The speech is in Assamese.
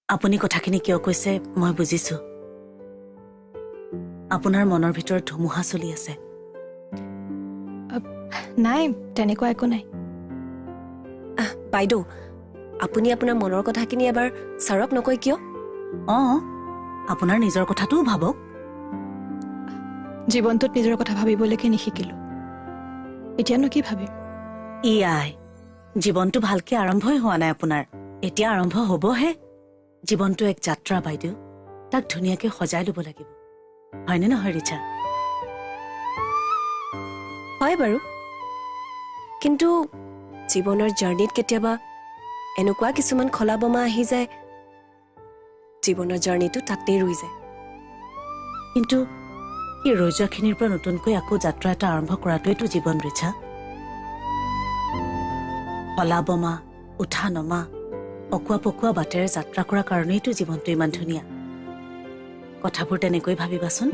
আপুনি কথাখিনি কিয় কৈছে মই বুজিছো। আপোনাৰ মনৰ ভিতৰত ধুমুহা চলি আছে। নাই, তেনেকুৱা একো নাই। বাইদেউ, আপুনি আপোনাৰ মনৰ কথাখিনি এবাৰ ছাৰক নকয় কিয়? আপোনাৰ নিজৰ কথাটোও ভাবক। জীৱনটোত নিজৰ কথা ভাবিবলৈকে নিশিকিলো, এতিয়ানো কি ভাবিম? আই, জীৱনটো ভালকে আৰম্ভই হোৱা নাই আপোনাৰ, এতিয়া আৰম্ভ হবহে। জীৱনটো এক যাত্ৰা বাইদেউ, তাক ধুনীয়াকে সজাই লব লাগিব, হয়নে নহয় ৰিচা? হয় বাৰু, কিন্তু জীৱনৰ জাৰ্ণিত কেতিয়াবা এনেকুৱা কিছুমান খলা বমা আহি যায়, জীৱনৰ জাৰ্ণিটো তাতেই ৰৈ যায়। কিন্তু এই ৰৈ যোৱাখিনিৰ পৰা নতুনকৈ আকৌ যাত্ৰা এটা আৰম্ভ কৰাটোৱেইতো জীৱন ৰিচা। খলা বমা, উঠা নমা, অকোৱা পকোৱা বাটেৰে যাত্ৰা কৰাৰ কাৰণেইতো জীৱনটো ইমান ধুনীয়া। কথাবোৰ তেনেকৈ ভাবিবাচোন।